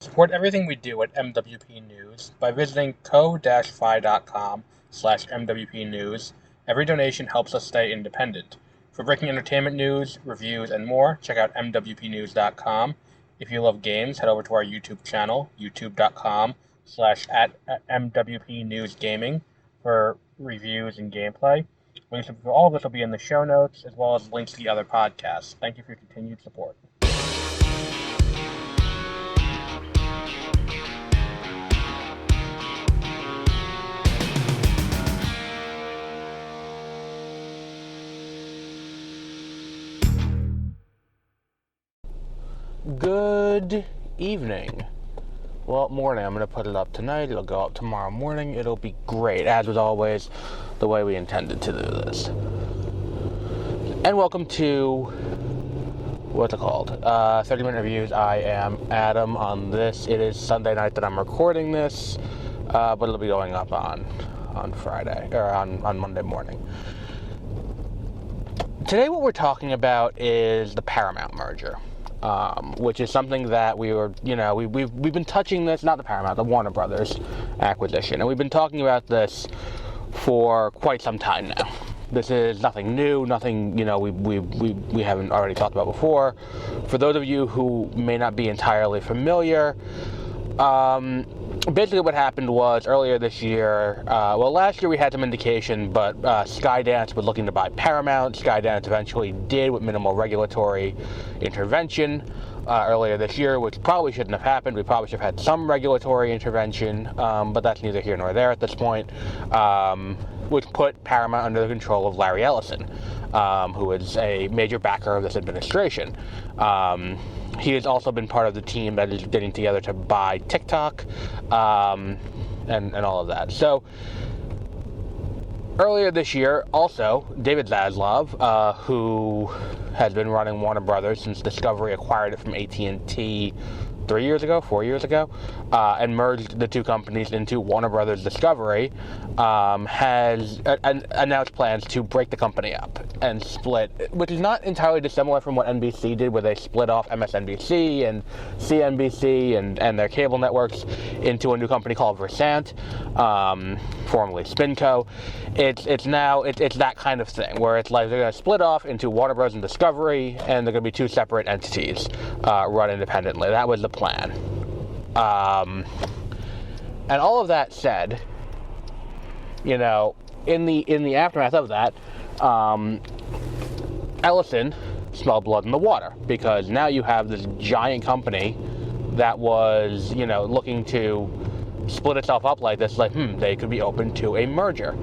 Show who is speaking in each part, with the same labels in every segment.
Speaker 1: Support everything we do at MWP News by visiting ko-fi.com/MWP News. Every donation helps us stay independent. For breaking entertainment news, reviews, and more, check out MWPnews.com. If you love games, head over to our YouTube channel, youtube.com/@MWP for reviews and gameplay. Links for all of this will be in the show notes, as well as links to the other podcasts. Thank you for your continued support.
Speaker 2: Good evening. Well, morning. I'm going to put it up tonight. It'll go up tomorrow morning. It'll be great, as was always the way we intended to do this. And welcome to, what's it called? 30-minute reviews. I am Adam on this. It is Sunday night that I'm recording this, but it'll be going up on Friday, or on Monday morning. Today what we're talking about is the Paramount merger. Which is something that we've been touching this, not the Paramount, the Warner Brothers acquisition, and we've been talking about this for quite some time now. This is nothing new, nothing, we haven't already talked about before. For those of you who may not be entirely familiar, basically what happened was earlier this year, last year we had some indication, but Skydance was looking to buy Paramount. Skydance eventually did with minimal regulatory intervention earlier this year, which probably shouldn't have happened. We probably should have had some regulatory intervention, but that's neither here nor there at this point, which put Paramount under the control of Larry Ellison, who is a major backer of this administration. He has also been part of the team that is getting together to buy TikTok, and all of that. So, earlier this year, also, David Zaslav, who has been running Warner Brothers since Discovery acquired it from AT&T 4 years ago, and merged the two companies into Warner Brothers Discovery, has announced plans to break the company up and split, which is not entirely dissimilar from what NBC did, where they split off MSNBC and CNBC and their cable networks into a new company called Versant, formerly Spinco. It's that kind of thing, where it's like they're going to split off into Warner Bros. And Discovery, and they're going to be two separate entities run independently. That was the plan. And all of that said, in the aftermath of that, Ellison smelled blood in the water, because now you have this giant company that was, looking to split itself up like this, they could be open to a merger.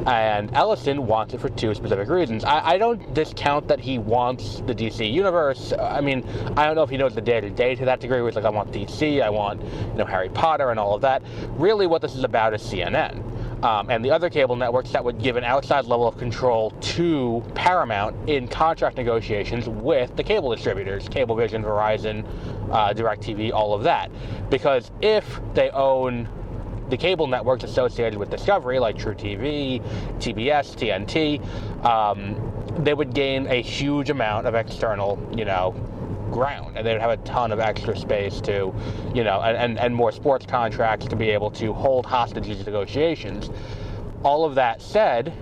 Speaker 2: And Ellison wants it for two specific reasons. I don't discount that he wants the DC universe. I mean, I don't know if he knows the day-to-day to that degree, where it's like, I want DC, I want, Harry Potter and all of that. Really what this is about is CNN. And the other cable networks that would give an outside level of control to Paramount in contract negotiations with the cable distributors, Cablevision, Verizon, DirecTV, all of that. Because if they own the cable networks associated with Discovery, like truTV, TBS, TNT, they would gain a huge amount of external, ground, and they would have a ton of extra space to, and more sports contracts to be able to hold hostage these negotiations. All of that said,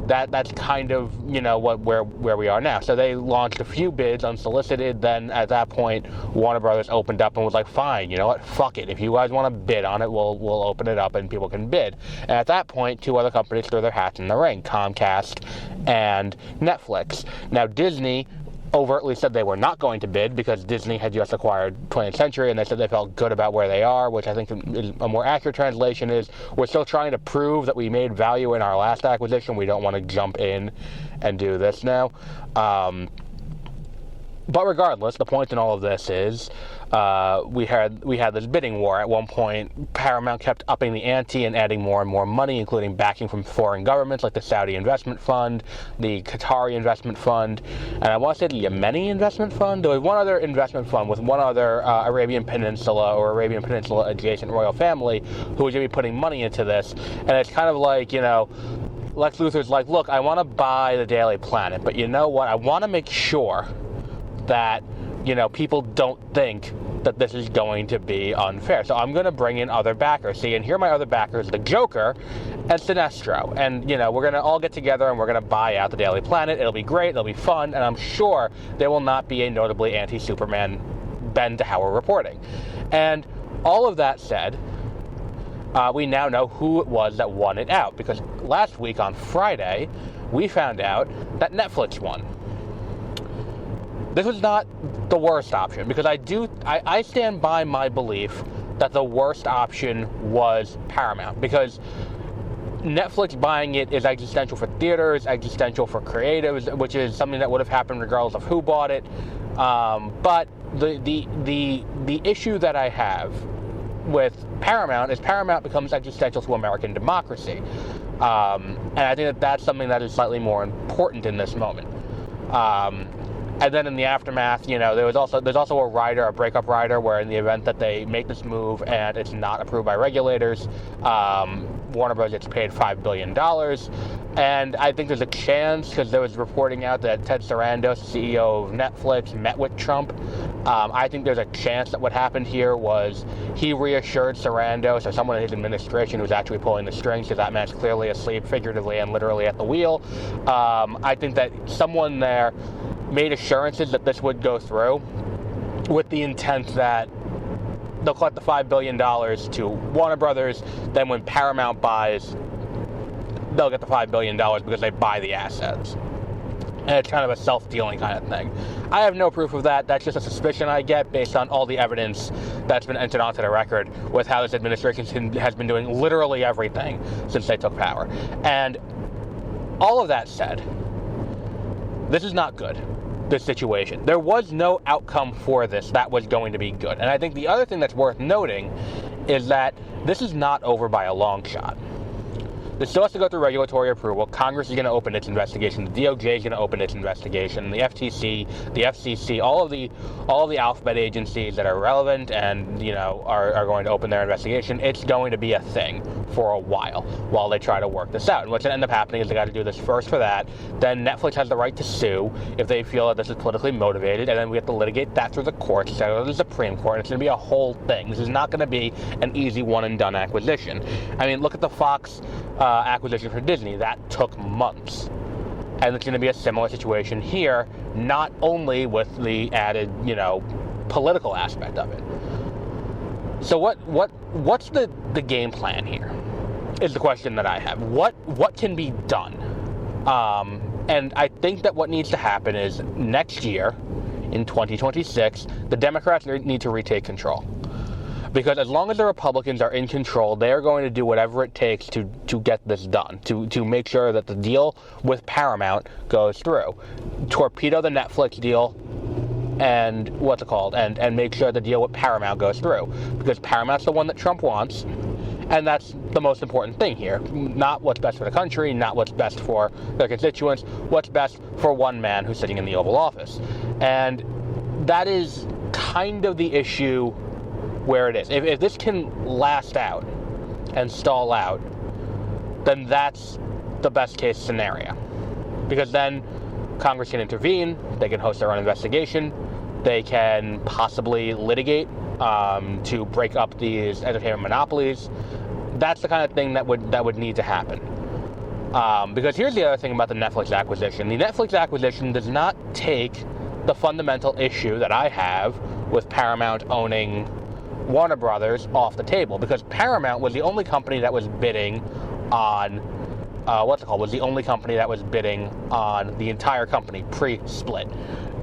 Speaker 2: that's kind of, where we are now. So they launched a few bids unsolicited. Then at that point, Warner Brothers opened up and was like, fine, you know what, fuck it. If you guys want to bid on it, we'll open it up and people can bid. And at that point, two other companies threw their hats in the ring, Comcast and Netflix. Now Disney overtly said they were not going to bid, because Disney had just acquired 20th Century, and they said they felt good about where they are, which I think is a more accurate translation is, we're still trying to prove that we made value in our last acquisition. We don't want to jump in and do this now. But regardless, the point in all of this is we had this bidding war. At one point, Paramount kept upping the ante and adding more and more money, including backing from foreign governments like the Saudi Investment Fund, the Qatari Investment Fund, and I want to say the Yemeni Investment Fund. There was one other investment fund with one other Arabian Peninsula or Arabian Peninsula adjacent royal family who was going to be putting money into this. And it's kind of like, Lex Luthor's like, look, I want to buy the Daily Planet, but you know what? I want to make sure that people don't think that this is going to be unfair. So I'm going to bring in other backers. See, and here are my other backers, the Joker and Sinestro. And, we're going to all get together and we're going to buy out the Daily Planet. It'll be great. It'll be fun. And I'm sure there will not be a notably anti-Superman bend to how we're reporting. And all of that said, we now know who it was that won it out. Because last week on Friday, we found out that Netflix won. This was not the worst option, because I stand by my belief that the worst option was Paramount, because Netflix buying it is existential for theaters, existential for creatives, which is something that would have happened regardless of who bought it. But the issue that I have with Paramount is Paramount becomes existential to American democracy, and I think that that's something that is slightly more important in this moment. And then in the aftermath, there's also a breakup rider, where in the event that they make this move and it's not approved by regulators, Warner Bros. Gets paid $5 billion. And I think there's a chance, because there was reporting out that Ted Sarandos, CEO of Netflix, met with Trump. I think there's a chance that what happened here was he reassured Sarandos, or someone in his administration who's actually pulling the strings, because that man's clearly asleep, figuratively and literally, at the wheel. I think that someone there made assurances that this would go through, with the intent that they'll collect the $5 billion to Warner Brothers. Then when Paramount buys, they'll get the $5 billion because they buy the assets. And it's kind of a self-dealing kind of thing. I have no proof of that. That's just a suspicion I get based on all the evidence that's been entered onto the record with how this administration has been doing literally everything since they took power. And all of that said, this is not good, this situation. There was no outcome for this that was going to be good. And I think the other thing that's worth noting is that this is not over by a long shot. This still has to go through regulatory approval. Congress is going to open its investigation. The DOJ is going to open its investigation. The FTC, the FCC, all of the alphabet agencies that are relevant and are going to open their investigation. It's going to be a thing for a while they try to work this out. And what's going to end up happening is they got to do this first for that. Then Netflix has the right to sue if they feel that this is politically motivated, and then we have to litigate that through the courts, so the Supreme Court. It's going to be a whole thing. This is not going to be an easy one and done acquisition. I mean, look at the Fox acquisition for Disney. That took months. And it's going to be a similar situation here, not only with the added, political aspect of it. So what's the game plan here is the question that I have. What can be done? And I think that what needs to happen is next year, in 2026, the Democrats need to retake control. Because as long as the Republicans are in control, they are going to do whatever it takes to get this done, to make sure that the deal with Paramount goes through. Torpedo the Netflix deal and and make sure the deal with Paramount goes through. Because Paramount's the one that Trump wants, and that's the most important thing here. Not what's best for the country, not what's best for their constituents, what's best for one man who's sitting in the Oval Office. And that is kind of the issue where it is. If this can last out and stall out, then that's the best case scenario. Because then Congress can intervene, they can host their own investigation, they can possibly litigate to break up these entertainment monopolies. That's the kind of thing that would need to happen. Because here's the other thing about the Netflix acquisition. The Netflix acquisition does not take the fundamental issue that I have with Paramount owning Warner Brothers off the table, because Paramount was the only company that was bidding on was the only company that was bidding on the entire company pre-split.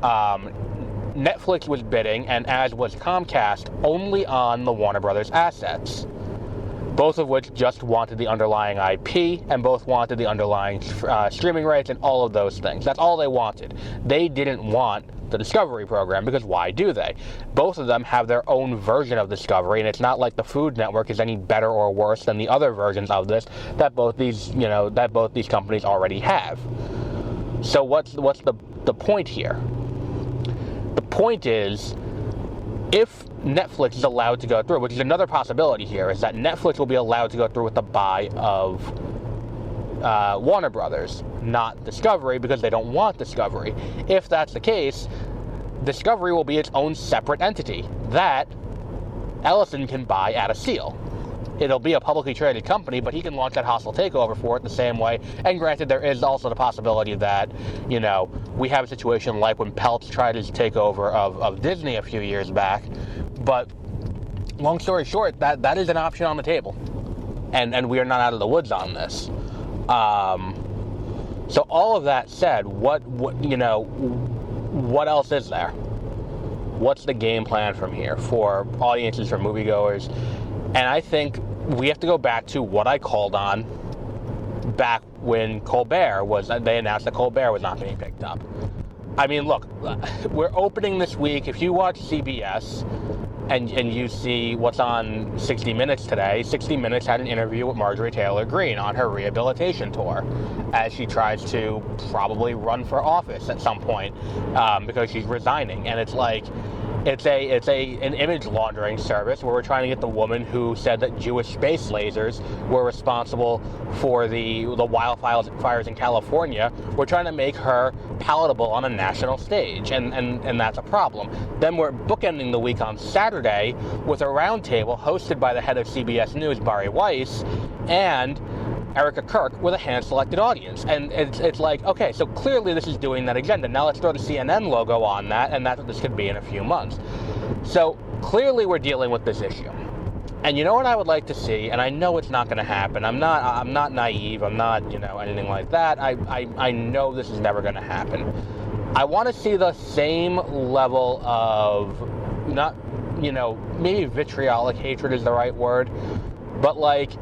Speaker 2: Netflix was bidding, and as was Comcast, only on the Warner Brothers assets, both of which just wanted the underlying IP and both wanted the underlying streaming rights and all of those things. That's all they wanted. They didn't want the Discovery program, because why do they? Both of them have their own version of Discovery, and it's not like the Food Network is any better or worse than the other versions of this that both these companies already have. So what's the point here? The point is, if Netflix is allowed to go through, which is another possibility here, is that Netflix will be allowed to go through with the buy of Warner Brothers, not Discovery, because they don't want Discovery. If that's the case, Discovery will be its own separate entity that Ellison can buy at a seal. It'll be a publicly traded company, but he can launch that hostile takeover for it the same way. And granted, there is also the possibility that, we have a situation like when Peltz tried his takeover of Disney a few years back. But long story short, that is an option on the table. And we are not out of the woods on this. So all of that said, what else is there? What's the game plan from here for audiences, for moviegoers? And I think we have to go back to what I called on back when they announced that Colbert was not being picked up. I mean, look, we're opening this week. If you watch CBS and you see what's on 60 Minutes today, 60 Minutes had an interview with Marjorie Taylor Greene on her rehabilitation tour as she tries to probably run for office at some point because she's resigning. And it's like, it's an image laundering service where we're trying to get the woman who said that Jewish space lasers were responsible for the wildfires in California. We're trying to make her palatable on a national stage, and that's a problem. Then we're bookending the week on Saturday with a roundtable hosted by the head of CBS News, Bari Weiss, and Erica Kirk with a hand-selected audience. And it's like, okay, so clearly this is doing that agenda. Now let's throw the CNN logo on that, and that's what this could be in a few months. So clearly we're dealing with this issue. And you know what I would like to see, and I know it's not going to happen. I'm not naive. I'm not, anything like that. I know this is never going to happen. I want to see the same level of, not, maybe vitriolic hatred is the right word, but like,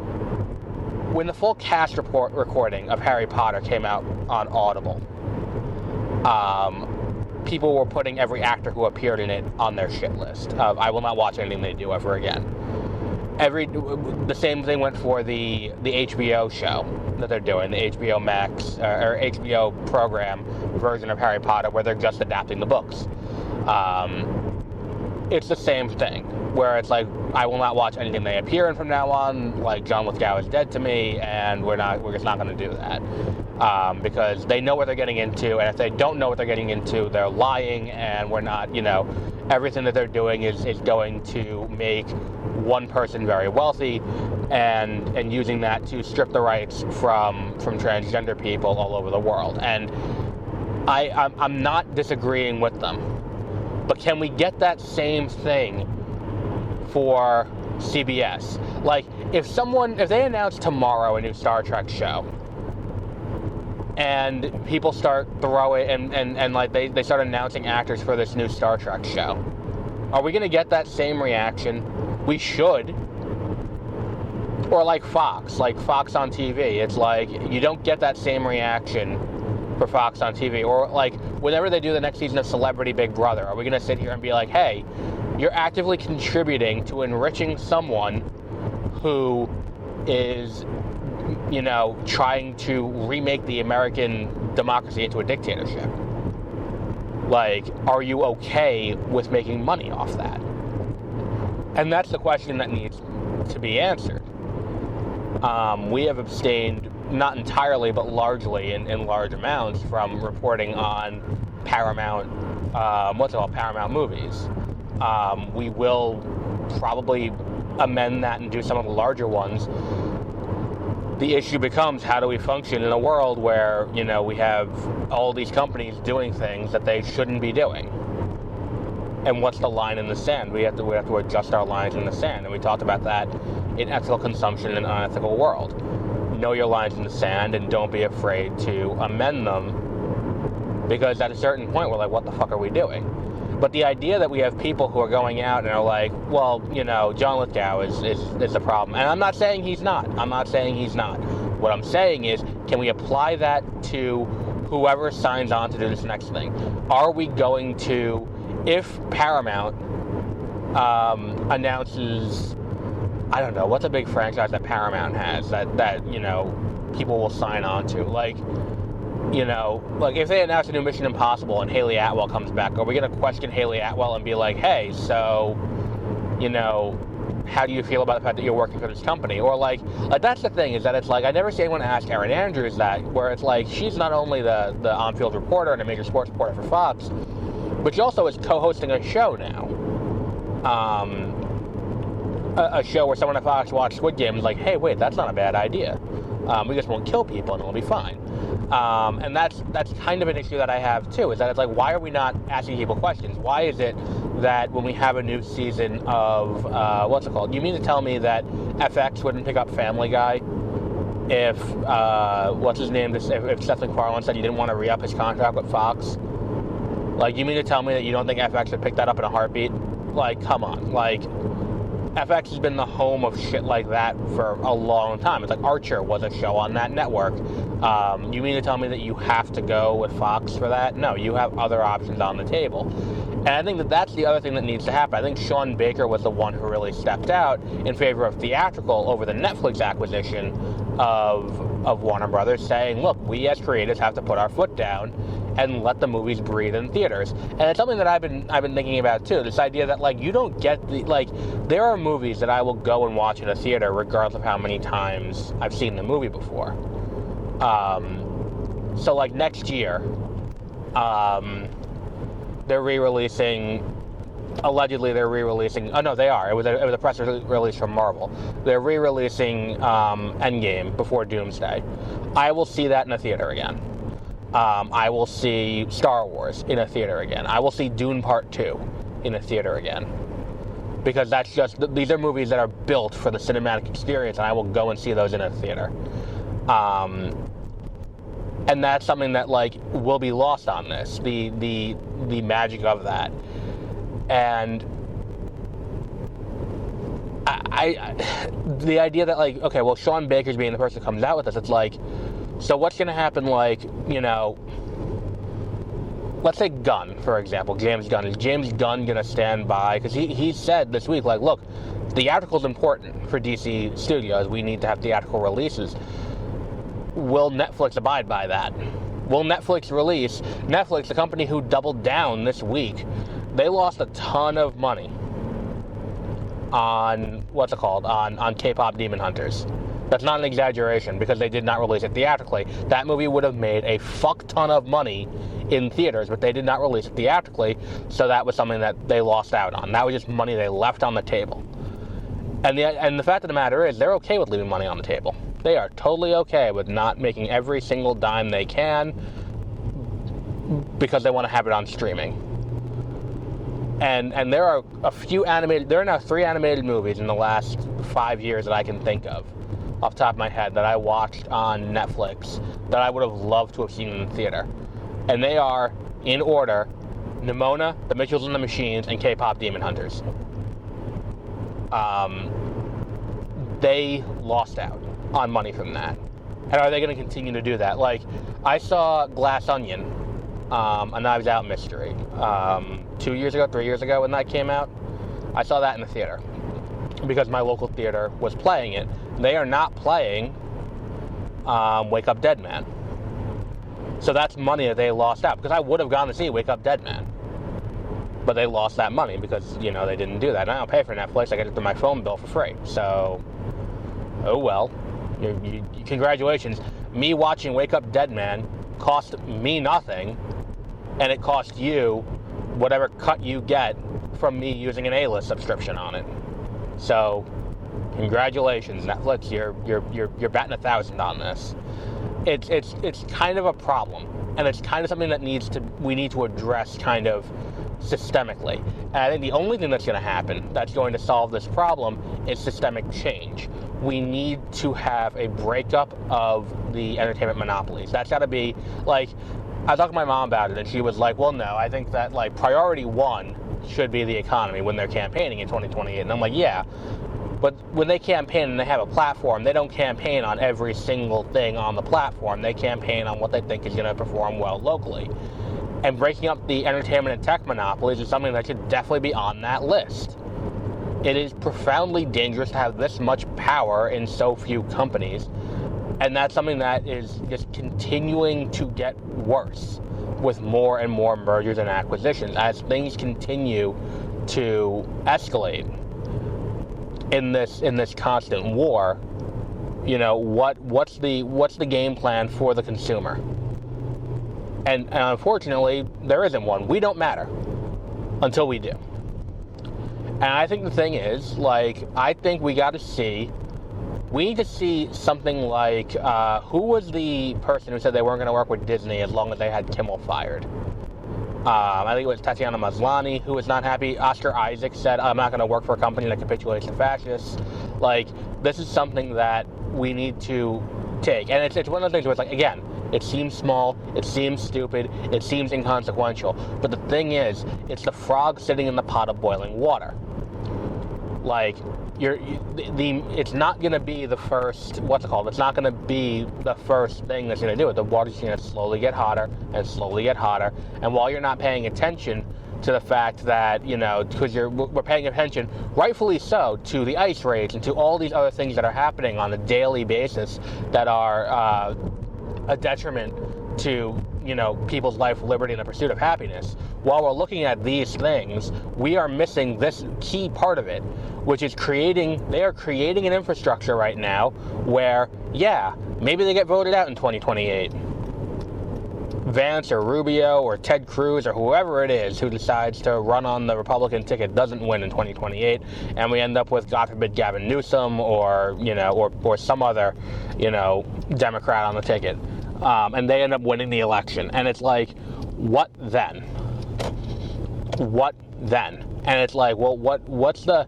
Speaker 2: when the full cast recording of Harry Potter came out on Audible, people were putting every actor who appeared in it on their shit list of, I will not watch anything they do ever again. The same thing went for the HBO show that they're doing, the HBO Max, or HBO program version of Harry Potter, where they're just adapting the books. It's the same thing, where it's like, I will not watch anything they appear in from now on, like John Lithgow is dead to me, and we're just not going to do that. Because they know what they're getting into, and if they don't know what they're getting into, they're lying, and we're not, everything that they're doing is going to make one person very wealthy, and using that to strip the rights from transgender people all over the world. And I'm not disagreeing with them. But can we get that same thing for CBS? Like, if they announce tomorrow a new Star Trek show, and people start throwing, and like they start announcing actors for this new Star Trek show, are we going to get that same reaction? We should. Or like Fox on TV. It's like, you don't get that same reaction for Fox on TV. Or like, whenever they do the next season of Celebrity Big Brother, are we going to sit here and be like, hey, you're actively contributing to enriching someone who is, trying to remake the American democracy into a dictatorship? Like, are you okay with making money off that? And that's the question that needs to be answered. We have abstained, not entirely, but largely in large amounts, from reporting on Paramount, Paramount movies. We will probably amend that and do some of the larger ones. The issue becomes, how do we function in a world where, we have all these companies doing things that they shouldn't be doing? And what's the line in the sand? We have to adjust our lines in the sand. And we talked about that in Ethical Consumption and Unethical World. Know your lines in the sand and don't be afraid to amend them, because at a certain point we're like, what the fuck are we doing? But the idea that we have people who are going out and are like, well, John Lithgow is the problem. And I'm not saying he's not. What I'm saying is, can we apply that to whoever signs on to do this next thing? Are we going to, if Paramount announces, I don't know, what's a big franchise that Paramount has that people will sign on to? Like if they announce a new Mission Impossible and Haley Atwell comes back, are we going to question Haley Atwell and be like, hey, so, how do you feel about the fact that you're working for this company? Or like that's the thing, is that it's like, I never see anyone ask Erin Andrews that, where it's like, she's not only the on-field reporter and a major sports reporter for Fox, but she also is co-hosting a show now. A show where someone at Fox watched Squid Game and was like, hey, wait, that's not a bad idea. We just won't kill people and it'll be fine. And that's kind of an issue that I have too, is that it's like, why are we not asking people questions? Why is it that when we have a new season of, what's it called? You mean to tell me that FX wouldn't pick up Family Guy if, what's his name, if Seth MacFarlane said he didn't want to re-up his contract with Fox? Like, you mean to tell me that you don't think FX would pick that up in a heartbeat? Like, come on. Like, FX has been the home of shit like that for a long time. It's like Archer was a show on that network. You mean to tell me that you have to go with Fox for that? No, you have other options on the table. And I think that that's the other thing that needs to happen. I think Sean Baker was the one who really stepped out in favor of theatrical over the Netflix acquisition of Warner Brothers, saying, look, we as creators have to put our foot down and let the movies breathe in theaters. And it's something that I've been thinking about too. This idea that, like, you don't get the, like, there are movies that I will go and watch in a theater regardless of how many times I've seen the movie before. So like next year, they're re-releasing. Allegedly, they're re-releasing. Oh no, they are. It was a press release from Marvel. They're re-releasing Endgame before Doomsday. I will see that in a theater again. I will see Star Wars in a theater again. I will see Dune Part 2 in a theater again. Because that's just, these are movies that are built for the cinematic experience, and I will go and see those in a theater. And that's something that, like, will be lost on this, the magic of that. And I the idea that, like, okay, well, Sean Baker's being the person who comes out with this, it's like, so what's going to happen, like, you know, let's say Gunn, for example, James Gunn. Is James Gunn going to stand by? Because he said this week, like, look, theatrical's important for DC Studios. We need to have theatrical releases. Will Netflix abide by that? Will Netflix release? Netflix, the company who doubled down this week, they lost a ton of money on, what's it called, on K-pop Demon Hunters. That's not an exaggeration, because they did not release it theatrically. That movie would have made a fuck ton of money in theaters, but they did not release it theatrically, so that was something that they lost out on. That was just money they left on the table. And the fact of the matter is, they're okay with leaving money on the table. They are totally okay with not making every single dime they can because they want to have it on streaming. And there are there are now 3 animated movies in the last 5 years that I can think of, off the top of my head, that I watched on Netflix that I would have loved to have seen in the theater. And they are, in order, Nimona, The Mitchells and the Machines, and K-pop Demon Hunters. They lost out on money from that. And are they going to continue to do that? Like, I saw Glass Onion, a Knives Out mystery, 3 years ago when that came out. I saw that in the theater because my local theater was playing it. They are not playing Wake Up Dead Man. So that's money that they lost out, because I would have gone to see Wake Up Dead Man. But they lost that money because, you know, they didn't do that. And I don't pay for Netflix. I get it through my phone bill for free. So, oh well. Congratulations. Me watching Wake Up Dead Man cost me nothing, and it cost you whatever cut you get from me using an A-list subscription on it. So, congratulations, Netflix. You're batting 1,000 on this. It's kind of a problem, and it's kind of something that we need to address kind of systemically. And I think the only thing that's going to happen that's going to solve this problem is systemic change. We need to have a breakup of the entertainment monopolies. That's got to be, like, I talked to my mom about it, and she was like, well, no, I think that, like, priority 1 should be the economy when they're campaigning in 2028. And I'm like, yeah, but when they campaign and they have a platform, they don't campaign on every single thing on the platform. They campaign on what they think is going to perform well locally. And breaking up the entertainment and tech monopolies is something that should definitely be on that list. It is profoundly dangerous to have this much power in so few companies, and that's something that is just continuing to get worse with more and more mergers and acquisitions as things continue to escalate in this constant war. You know, what's the game plan for the consumer? And unfortunately, there isn't one. We don't matter. until we do. And I think the thing is, like, I think we need to see something like, who was the person who said they weren't going to work with Disney as long as they had Kimmel fired? I think it was Tatiana Maslany who was not happy. Oscar Isaac said, I'm not going to work for a company that capitulates to fascists. Like, this is something that we need to take. And it's one of those things where it's like, again, it seems small, it seems stupid, it seems inconsequential. But the thing is, it's the frog sitting in the pot of boiling water. Like, it's not going to be the first, it's not going to be the first thing that's going to do it. The water's going to slowly get hotter and slowly get hotter. And while you're not paying attention to the fact that, because we're paying attention, rightfully so, to the ice raids and to all these other things that are happening on a daily basis that are a detriment to, people's life, liberty, and the pursuit of happiness. While we're looking at these things, we are missing this key part of it, which is they are creating an infrastructure right now where, maybe they get voted out in 2028. Vance or Rubio or Ted Cruz or whoever it is who decides to run on the Republican ticket doesn't win in 2028, and we end up with, God forbid, Gavin Newsom or some other, Democrat on the ticket. And they end up winning the election. And it's like, what then? What then? And it's like, well, what's the,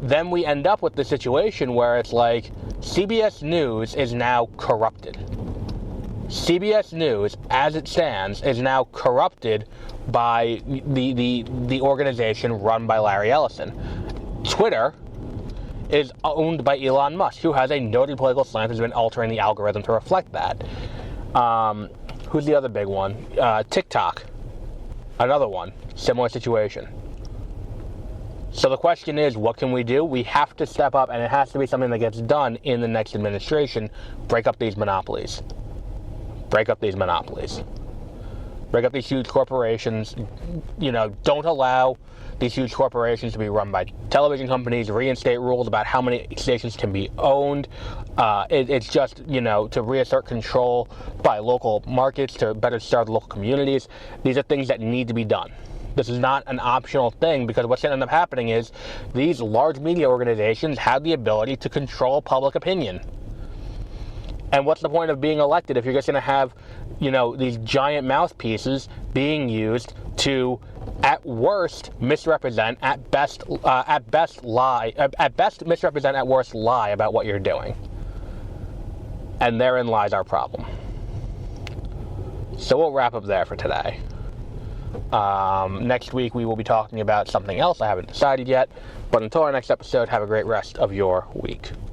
Speaker 2: then we end up with the situation where it's like, CBS News is now corrupted. CBS News, as it stands, is now corrupted by the organization run by Larry Ellison. Twitter is owned by Elon Musk, who has a noted political slant, who's been altering the algorithm to reflect that. Who's the other big one? TikTok. Another one. Similar situation. So the question is, what can we do? We have to step up, and it has to be something that gets done in the next administration. Break up these monopolies. Break up these monopolies. Break up these huge corporations. Don't allow these huge corporations to be run by television companies. Reinstate rules about how many stations can be owned. It's just, to reassert control by local markets, to better serve local communities. These are things that need to be done. This is not an optional thing, because what's going to end up happening is these large media organizations have the ability to control public opinion. And what's the point of being elected if you're just going to have, these giant mouthpieces being used to, at worst, misrepresent, at best lie, at best misrepresent, at worst lie about what you're doing. And therein lies our problem. So we'll wrap up there for today. Next week we will be talking about something else I haven't decided yet. But until our next episode, have a great rest of your week.